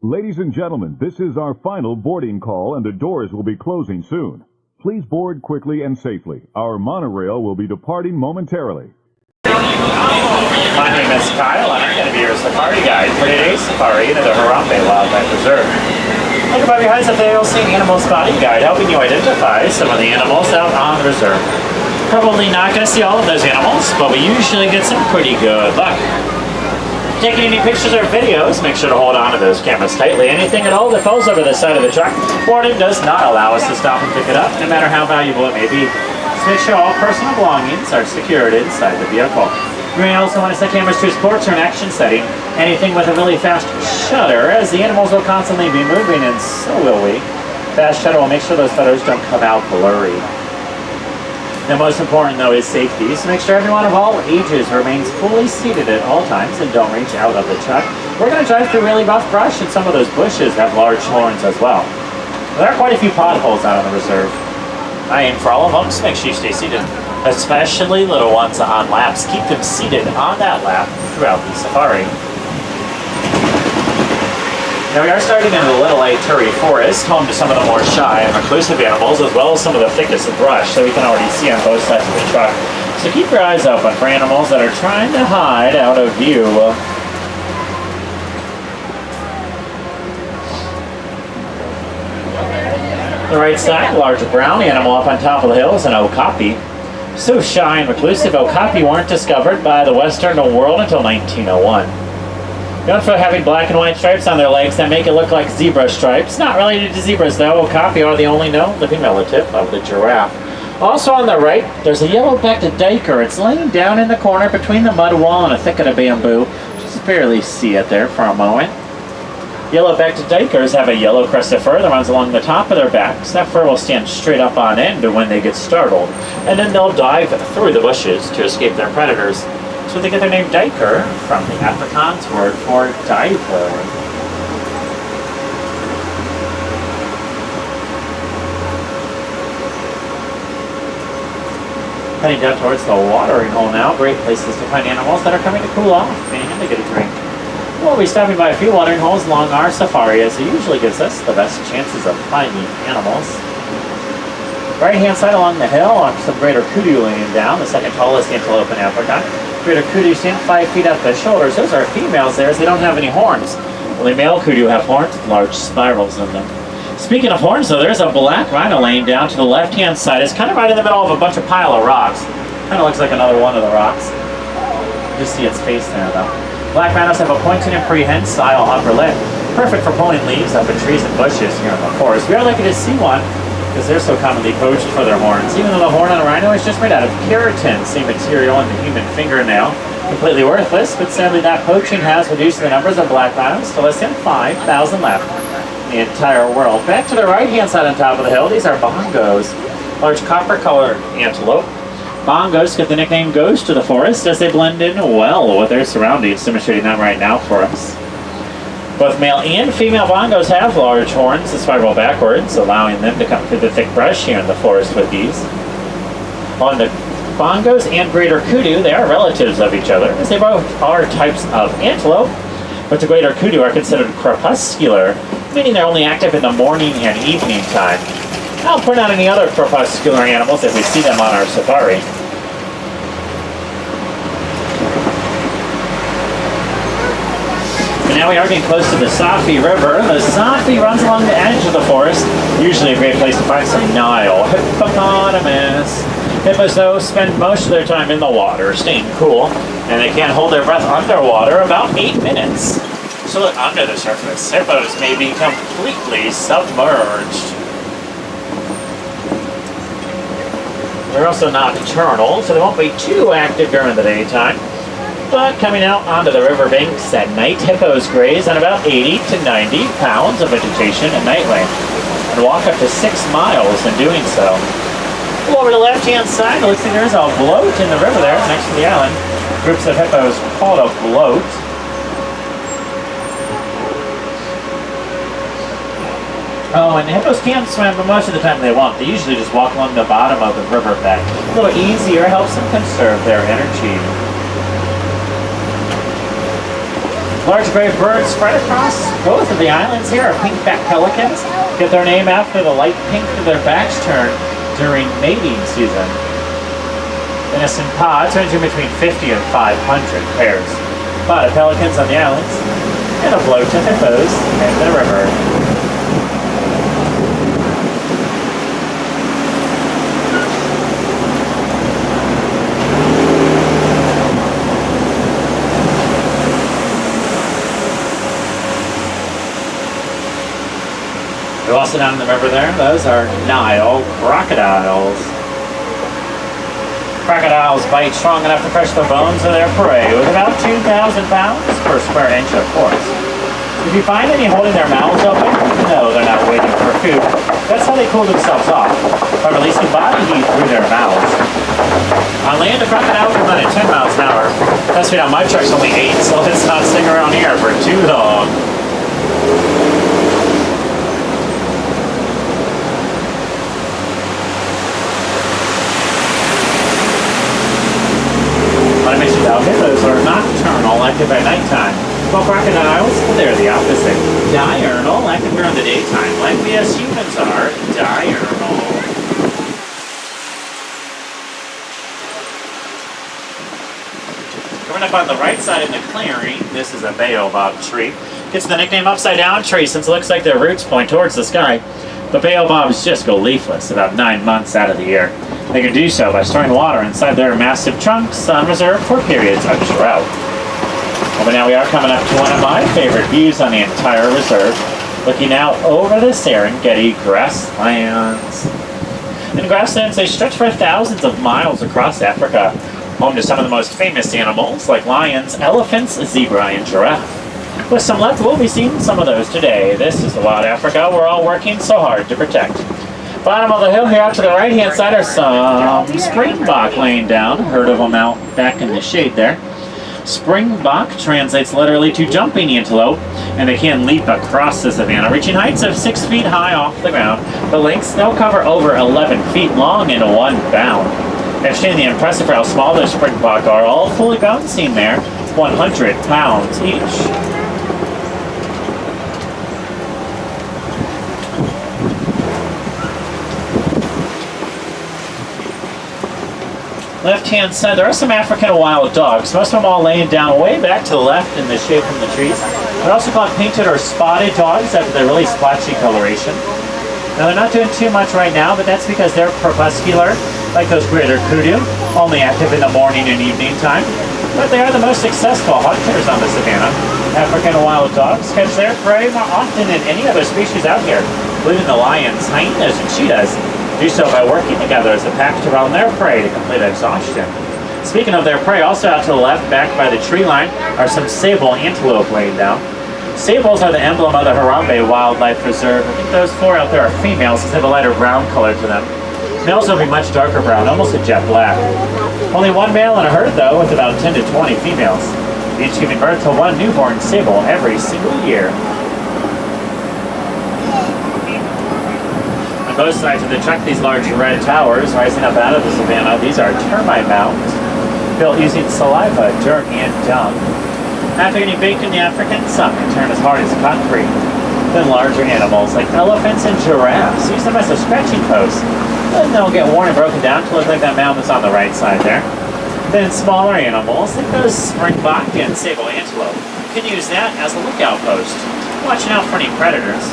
Ladies and gentlemen, this is our final boarding call and the doors will be closing soon. Please board quickly and safely. Our monorail will be departing momentarily. My name is Kyle and I'm going to be your safari guide for today's safari into the Harambe Wildlife Reserve. Look above your heads at the AOC Animal Spotting Guide, helping you identify some of the animals out on the reserve. Probably not going to see all of those animals, but we usually get some pretty good luck. Taking any pictures or videos, make sure to hold on to those cameras tightly. Anything at all that falls over the side of the truck, boarding does not allow us to stop and pick it up, no matter how valuable it may be. So make sure all personal belongings are secured inside the vehicle. You may also want to set cameras to sports or an action setting. Anything with a really fast shutter, as the animals will constantly be moving, and so will we. Fast shutter will make sure those photos don't come out blurry. The most important, though, is safety, so make sure everyone of all ages remains fully seated at all times and don't reach out of the truck. We're going to drive through really rough brush, and some of those bushes have large horns as well. There are quite a few potholes out on the reserve. I aim for all of them, so make sure you stay seated. Especially little ones on laps. Keep them seated on that lap throughout the safari. Now we are starting in the Little Ituri Forest, home to some of the more shy and reclusive animals, as well as some of the thickest brush that we can already see on both sides of the truck. So keep your eyes open for animals that are trying to hide out of view. The right side, large brown animal up on top of the hill is an Okapi. So shy and reclusive, Okapi weren't discovered by the Western world until 1901. Known for having black and white stripes on their legs that make it look like zebra stripes. Not related to zebras though, Okapi are the only known living relative of the giraffe. Also on the right, there's a yellow-backed duiker. It's laying down in the corner between the mud wall and a thicket of bamboo. Just barely see it there for a moment. Yellow-backed duikers have a yellow crest of fur that runs along the top of their backs. That fur will stand straight up on end when they get startled, and then they'll dive through the bushes to escape their predators. So they get their name duiker from the Afrikaans word for diver. Heading down towards the watering hole now. Great places to find animals that are coming to cool off and to get a drink. We'll be stopping by a few watering holes along our safari, as it usually gives us the best chances of finding animals. Right-hand side along the hill, some greater kudu laying down, the second tallest antelope in Africa. Greater kudu stand 5 feet at the shoulders. Those are females there, as they don't have any horns. Only male kudu have horns with large spirals in them. Speaking of horns, though, there's a black rhino laying down to the left-hand side. It's kind of right in the middle of a bunch of pile of rocks. Kind of looks like another one of the rocks. Just see its face there, though. Black rhinos have a pointed and prehensile upper lip, perfect for pulling leaves up in trees and bushes here in the forest. We are lucky to see one, because they're so commonly poached for their horns. Even though the horn on a rhino is just made out of keratin, same material in the human fingernail. Completely worthless, but sadly that poaching has reduced the numbers of black rhinos to less than 5,000 left in the entire world. Back to the right-hand side on top of the hill, these are bongos, large copper-colored antelope. Bongos get the nickname Ghost to the forest, as they blend in well with their surroundings, demonstrating that right now for us. Both male and female bongos have large horns that spiral backwards, allowing them to come through the thick brush here in the forest with ease. On the bongos and greater kudu, they are relatives of each other, as they both are types of antelope, but the greater kudu are considered crepuscular, meaning they're only active in the morning and evening time. I'll point out any other crepuscular animals if we see them on our safari. And now we are getting close to the Safi River. The Safi runs along the edge of the forest, usually a great place to find some Nile hippopotamus. Hippos, though, spend most of their time in the water, staying cool, and they can hold their breath underwater about 8 minutes. So look under the surface. Hippos may be completely submerged. They're also nocturnal, so they won't be too active during the daytime. But coming out onto the riverbanks at night, hippos graze on about 80 to 90 pounds of vegetation at night length, and walk up to 6 miles in doing so. Over to the left-hand side, it looks like there's a bloat in the river there, next to the island. Groups of hippos called a bloat. Oh, and hippos can't swim, but most of the time they won't. They usually just walk along the bottom of the riverbed. A little easier, helps them conserve their energy. Large gray birds spread across both of the islands here are pink Fat Pelicans. Get their name after the light pink of their backs turn during mating season. Innocent pods ranging between 50 and 500 pairs. A lot of pelicans on the islands, and a blow to hippos in the river. We're also down in the river there. Those are Nile crocodiles. Crocodiles bite strong enough to crush the bones of their prey with about 2,000 pounds per square inch, of course. If you find any holding their mouths open, no, they're not waiting for food. That's how they cool themselves off, by releasing body heat through their mouths. On land, a crocodile can run at 10 miles an hour. That speed on my truck's only 8, so let's not stick around here for too long. Hippos are nocturnal, active at nighttime, while crocodiles, they're the opposite. Diurnal, active during the daytime, like we as humans are diurnal. Coming up on the right side of the clearing, this is a baobab tree. Gets the nickname upside down tree since it looks like their roots point towards the sky. But baobabs just go leafless about 9 months out of the year. They can do so by storing water inside their massive trunks on reserve for periods of drought. Well, but now we are coming up to one of my favorite views on the entire reserve, looking out over the Serengeti grasslands. In grasslands, they stretch for thousands of miles across Africa, home to some of the most famous animals like lions, elephants, zebra, and giraffe. With some luck, we'll be seeing some of those today. This is the wild Africa we're all working so hard to protect. Bottom of the hill here out to the right-hand side are some Springbok laying down. Heard of them out back in the shade there. Springbok translates literally to jumping antelope, and they can leap across the savanna, reaching heights of 6 feet high off the ground. The lengths, they'll cover over 11 feet long in one bound. Extremely impressive for how small those Springbok are, all fully grown, seen there, 100 pounds each. Left-hand side, there are some African wild dogs, most of them all laying down way back to the left in the shade from the trees. They're also called painted or spotted dogs after their really splotchy coloration. Now they're not doing too much right now, but that's because they're crepuscular, like those greater kudu, only active in the morning and evening time. But they are the most successful hunters on the savanna. African wild dogs catch their prey more often than any other species out here, including the lions, hyenas, and cheetahs. Do so by working together as a pack to round their prey to complete exhaustion. Speaking of their prey, also out to the left, back by the tree line, are some sable antelope laying down. Sables are the emblem of the Harambe Wildlife Reserve. I think those 4 out there are females, since they have a lighter brown color to them. Males will be much darker brown, almost a jet black. Only one male in a herd, though, with about 10 to 20 females, each giving birth to one newborn sable every single year. On both sides of the truck, these large red towers rising up out of the savanna, these are termite mounds, built using saliva, dirt, and dung. After getting baked in the African sun, they turn as hard as concrete. Then larger animals like elephants and giraffes use them as a scratching post. Then they'll get worn and broken down to look like that mound that's on the right side there. Then smaller animals like those Springbok and Sable Antelope can use that as a lookout post, watching out for any predators,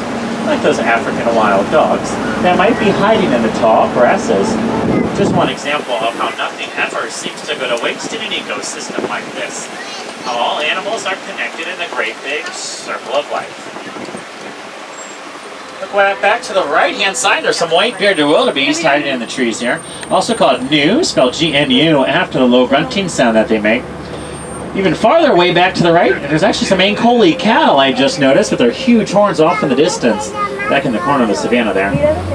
like those African wild dogs that might be hiding in the tall grasses. Just one example of how nothing ever seems to go to waste in an ecosystem like this. How all animals are connected in a great big circle of life. Look back to the right-hand side, there's some white-bearded wildebeest hiding in the trees here. Also called gnu, spelled G-N-U, after the low grunting sound that they make. Even farther way back to the right, there's actually some Ankoli cattle I just noticed with their huge horns off in the distance, back in the corner of the savanna there.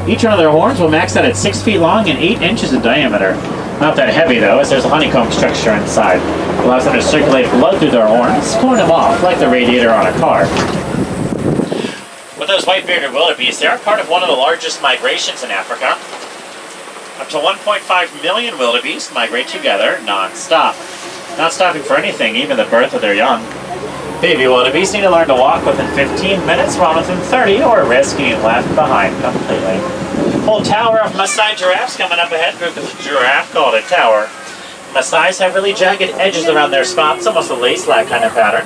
Each one of their horns will max out at 6 feet long and 8 inches in diameter. Not that heavy though, as there's a honeycomb structure inside. It allows them to circulate blood through their horns, cooling them off like the radiator on a car. With those white-bearded wildebeest, they are part of one of the largest migrations in Africa. Up to 1.5 million wildebeest migrate together non-stop. Not stopping for anything, even the birth of their young. Baby wildebeest need to learn to walk within 15 minutes, run within 30, or risk being left behind completely. Whole tower of Maasai giraffes coming up ahead. Group of giraffe called a tower. Maasai's have really jagged edges around their spots, almost a lace-like kind of pattern.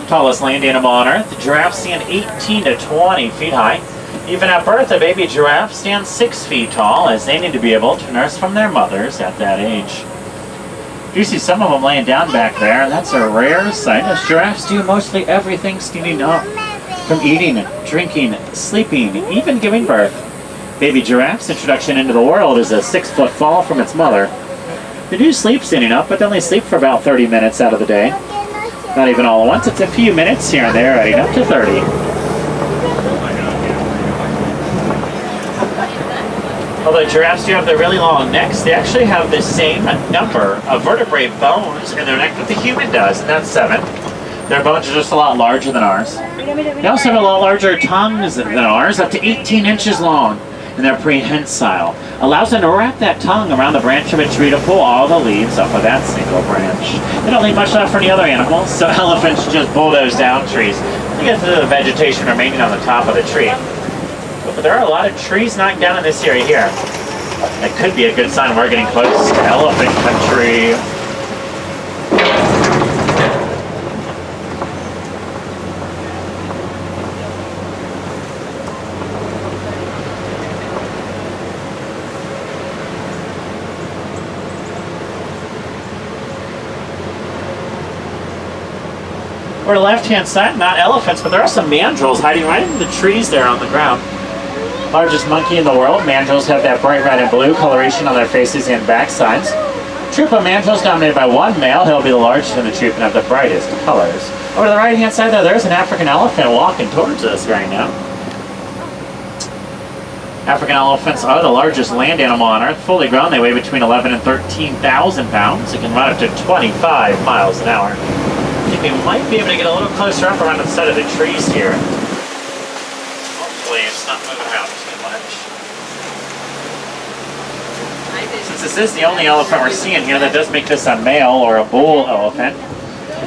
Tallest land animal on Earth, the giraffe stand 18 to 20 feet high. Even at birth, a baby giraffe stands 6 feet tall, as they need to be able to nurse from their mothers at that age. You see some of them laying down back there, and that's a rare sight, as giraffes do mostly everything standing up, from eating, drinking, sleeping, even giving birth. Baby giraffe's introduction into the world is a 6-foot fall from its mother. They do sleep standing up, but they only sleep for about 30 minutes out of the day. Not even all at once, it's a few minutes here and there, adding up to 30. Although giraffes do have their really long necks, they actually have the same number of vertebrae bones in their neck that the human does, and that's 7. Their bones are just a lot larger than ours. They also have a lot larger tongues than ours, up to 18 inches long, and they're prehensile. Allows them to wrap that tongue around the branch of a tree to pull all the leaves off of that single branch. They don't leave much left for any other animals, so elephants just bulldoze down trees to get to the vegetation remaining on the top of the tree. But there are a lot of trees knocked down in this area here. That could be a good sign we're getting close to elephant country. We're on the left-hand side, not elephants, but there are some mandrills hiding right in the trees there on the ground. Largest monkey in the world, mandrills have that bright red and blue coloration on their faces and backsides. Troop of mandrills dominated by one male. He'll be the largest in the troop and have the brightest colors. Over to the right-hand side there's an African elephant walking towards us right now. African elephants are the largest land animal on Earth. Fully grown, they weigh between 11 and 13,000 pounds. It can run up to 25 miles an hour. I think we might be able to get a little closer up around the side of the trees here. Hopefully it's not moving around too much. Since this is the only elephant we're seeing here, that does make this a male or a bull elephant.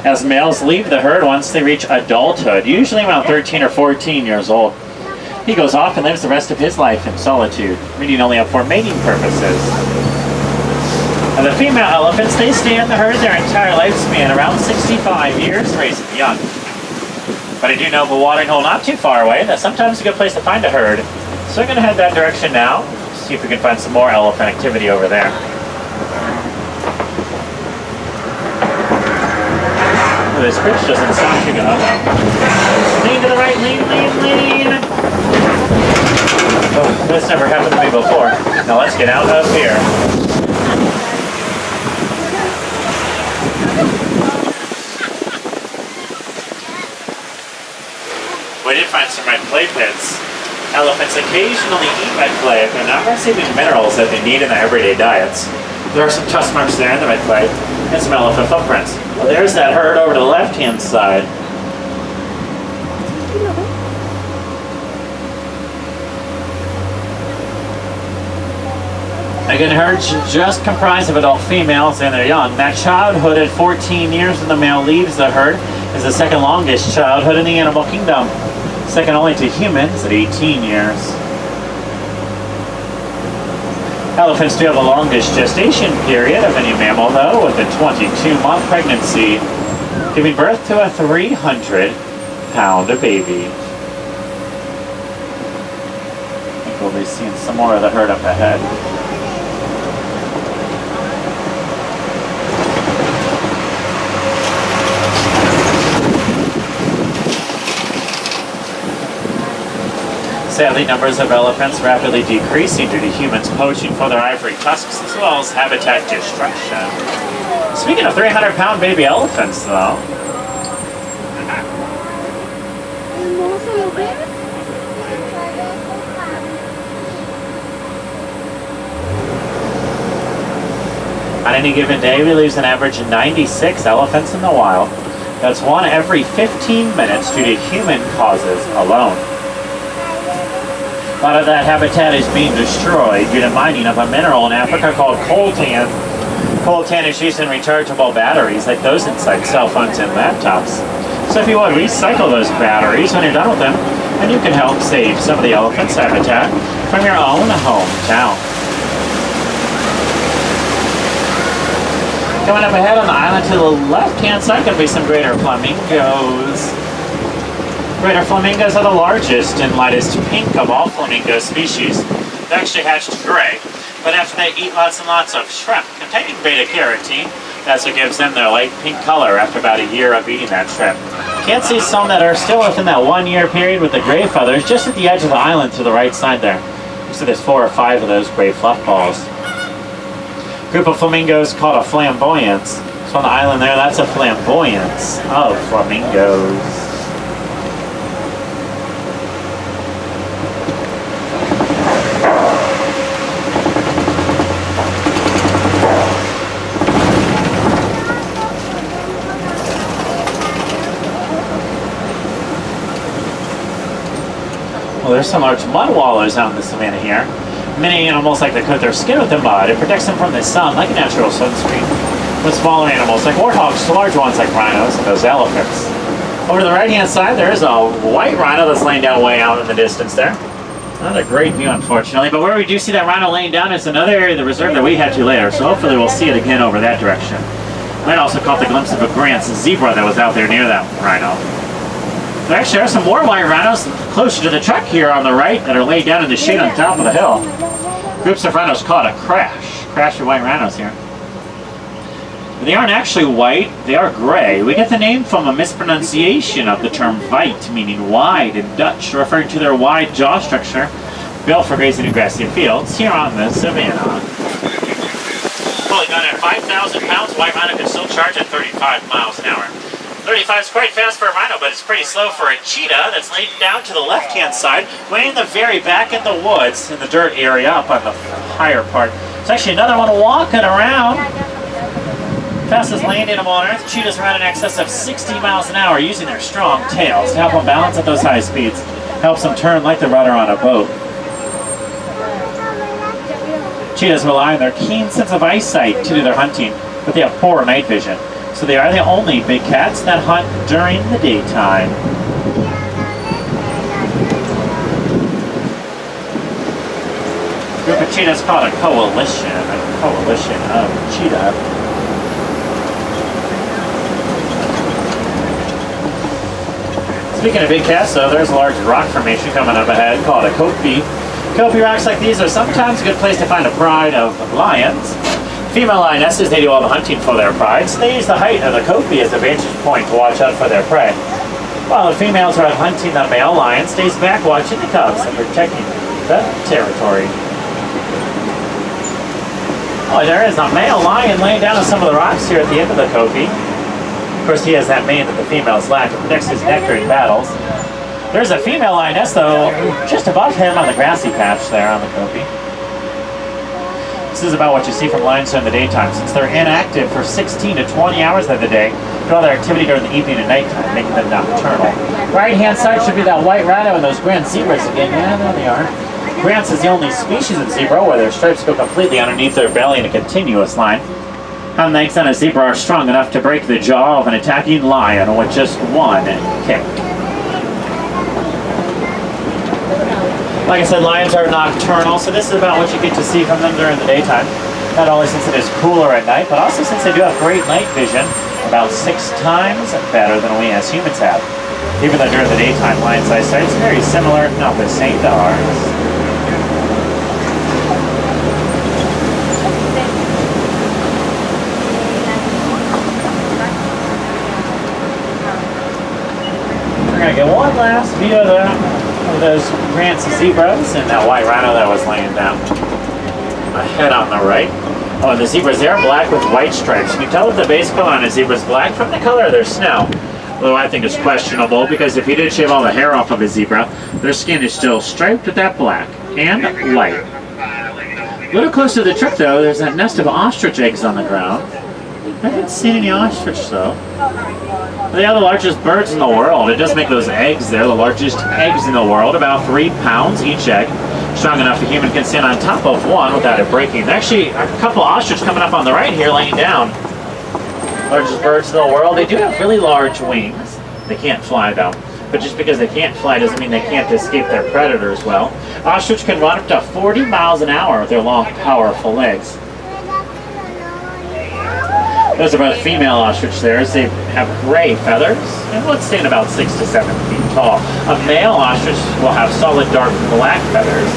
As males leave the herd once they reach adulthood, usually around 13 or 14 years old. He goes off and lives the rest of his life in solitude, meeting only up for mating purposes. And the female elephants, they stay in the herd their entire lifespan, around 65 years, raising young. But I do know of a watering hole not too far away that's sometimes a good place to find a herd. So we're going to head that direction now, see if we can find some more elephant activity over there. Oh, this bridge doesn't sound too good. Lean to the right, lean, lean, lean. Oh, this never happened to me before. Now let's get out of here. We did find some red clay pits. Elephants occasionally eat red clay if they're not receiving minerals that they need in their everyday diets. There are some tusk marks there in the red clay and some elephant footprints. Well, there's that herd over to the left-hand side. Again, herds just comprised of adult females and their young. That childhood at 14 years when the male leaves the herd is the second longest childhood in the animal kingdom. Second only to humans at 18 years. Elephants do have the longest gestation period of any mammal, though, with a 22-month pregnancy, giving birth to a 300-pound baby. I think we'll be seeing some more of the herd up ahead. Sadly, numbers of elephants rapidly decreasing due to humans poaching for their ivory tusks as well as habitat destruction. Speaking of 300-pound baby elephants, though. On any given day, we lose an average of 96 elephants in the wild. That's one every 15 minutes due to human causes alone. A lot of that habitat is being destroyed due to mining of a mineral in Africa called coltan. Coltan is used in rechargeable batteries like those inside cell phones and laptops. So if you would, recycle those batteries when you're done with them, and you can help save some of the elephant's habitat from your own hometown. Coming up ahead on the island to the left-hand side, going to be some greater flamingos. Greater flamingos are the largest and lightest pink of all flamingo species. They actually hatch to gray, but after they eat lots and lots of shrimp containing beta-carotene, that's what gives them their light pink color after about a year of eating that shrimp. You can see some that are still within that 1 year period with the gray feathers just at the edge of the island to the right side there. So there's 4 or 5 of those gray fluff balls. Group of flamingos called a flamboyance. So on the island there, that's a flamboyance of flamingos. Well, there's some large mud wallers out in the savanna here. Many animals like to coat their skin with the mud. It protects them from the sun like a natural sunscreen. With smaller animals like warthogs to large ones like rhinos and those elephants. Over to the right-hand side, there's a white rhino that's laying down way out in the distance there. Not a great view, unfortunately, but where we do see that rhino laying down is another area of the reserve that we head to later, so hopefully we'll see it again over that direction. Might also caught the glimpse of a Grant's zebra that was out there near that rhino. There actually are some more white rhinos closer to the truck here on the right that are laid down in the shade on top of the hill. Groups of rhinos caught a crash of white rhinos here. They aren't actually white, they are gray. We get the name from a mispronunciation of the term "wight," meaning wide in Dutch, referring to their wide jaw structure, built for grazing in grassy fields here on the savannah. Pulling on at 5,000 pounds, white rhino can still charge at 35 miles an hour. 35 is quite fast for a rhino, but it's pretty slow for a cheetah that's laid down to the left-hand side, way in the very back in the woods, in the dirt area up on the higher part. There's actually another one walking around. Fastest land animal on Earth, cheetahs run in excess of 60 miles an hour using their strong tails to help them balance at those high speeds. Helps them turn like the rudder on a boat. Cheetahs rely on their keen sense of eyesight to do their hunting, but they have poor night vision. So they are the only big cats that hunt during the daytime. Group of cheetahs called a coalition of cheetah. Speaking of big cats, though, there's a large rock formation coming up ahead called a Okapi. Okapi rocks like these are sometimes a good place to find a pride of lions. Female lionesses, they do all the hunting for their pride, so they use the height of the Okapi as a vantage point to watch out for their prey. While the females are out hunting, the male lion stays back watching the cubs and protecting the territory. Oh, there is a male lion laying down on some of the rocks here at the end of the Okapi. Of course, he has that mane that the females lack. It protects his neck during battles. There's a female lioness, though, just above him on the grassy patch there on the Okapi. This is about what you see from lions in the daytime, since they're inactive for 16 to 20 hours of the day, do all their activity during the evening and nighttime, making them nocturnal. Right-hand side should be that white rhino and those grand zebras again. Yeah, there they are. Grant's is the only species of zebra where their stripes go completely underneath their belly in a continuous line. Hind legs on a zebra are strong enough to break the jaw of an attacking lion with just one kick. Like I said, lions are nocturnal, so this is about what you get to see from them during the daytime. Not only since it is cooler at night, but also since they do have great night vision, about 6 times better than we as humans have. Even though during the daytime, lions' eyesight is very similar, if not the same, to ours. We're going to get one last view of those Grant's zebras and that white rhino that was laying down ahead on the right. Oh, and the zebras, they are black with white stripes. You can tell that the base color on a zebra is black from the color of their snout. Although I think it's questionable, because if you did shave all the hair off of a zebra, their skin is still striped with that black and white. A little closer to the truck, though, there's that nest of ostrich eggs on the ground. I haven't seen any ostrich, though. They are the largest birds in the world. It does make those eggs there, the largest eggs in the world, about 3 pounds each egg. Strong enough a human can stand on top of one without it breaking. Actually, a couple ostrich coming up on the right here laying down. Largest birds in the world. They do have really large wings. They can't fly though. But just because they can't fly doesn't mean they can't escape their predators well. Ostrich can run up to 40 miles an hour with their long, powerful legs. Those are both female ostrich there. They have gray feathers and would stand about 6 to 7 feet tall. A male ostrich will have solid dark black feathers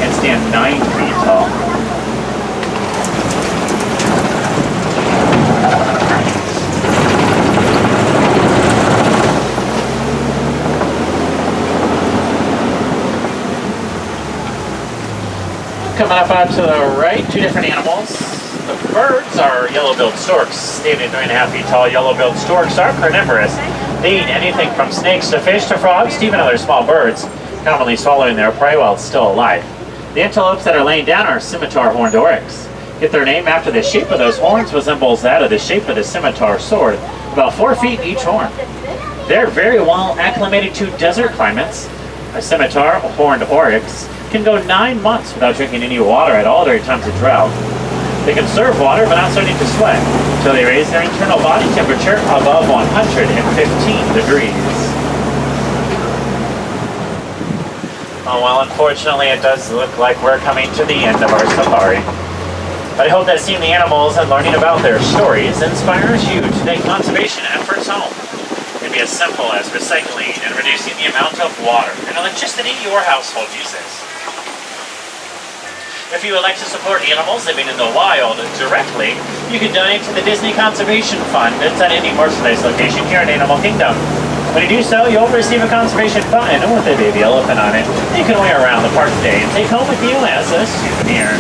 and stand 9 feet tall. Coming up to the right, two different animals. The birds are yellow-billed storks, standing 3.5 feet tall. Yellow-billed storks are carnivorous. They eat anything from snakes to fish to frogs to even other small birds, commonly swallowing their prey while it's still alive. The antelopes that are laying down are scimitar horned oryx. Get their name after the shape of those horns resembles that of the shape of the scimitar sword, about 4 feet each horn. They're very well acclimated to desert climates. A scimitar horned oryx can go 9 months without drinking any water at all during times of drought. They conserve water but not starting to sweat until they raise their internal body temperature above 115 degrees. Oh, well, unfortunately, it does look like we're coming to the end of our safari. But I hope that seeing the animals and learning about their stories inspires you to take conservation efforts home. It can be as simple as recycling and reducing the amount of water and electricity your household uses. If you would like to support animals living in the wild directly, you can donate to the Disney Conservation Fund. It's at any merchandise location here in Animal Kingdom. When you do so, you'll receive a conservation button with a baby elephant on it. You can wear around the park today and take home with you as a souvenir.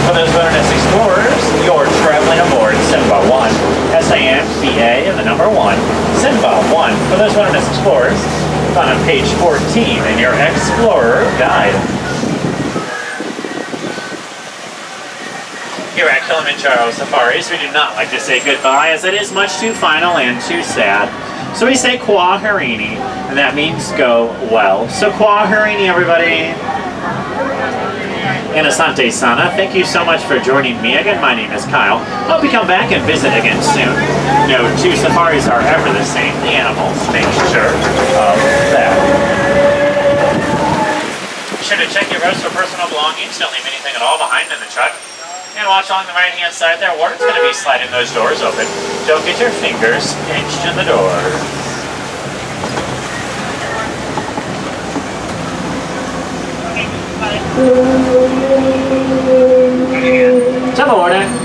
For those wilderness explorers, you're traveling aboard Simba 1. S-I-M-B-A and the number 1. Simba 1. For those wilderness explorers, found on page 14 in your Explorer Guide. Here at Kilimanjaro Safaris, we do not like to say goodbye as it is much too final and too sad. So we say Kwaherini, and that means go well. So Kwaherini, everybody. And Asante Sana, thank you so much for joining me again. My name is Kyle. Hope you come back and visit again soon. No two safaris are ever the same. The animals make sure of that. Be sure to check your rest for personal belongings. Don't leave anything at all behind in the truck. And watch along the right-hand side there. Water's going to be sliding those doors open. Don't get your fingers pinched in the doors. Ciao amore.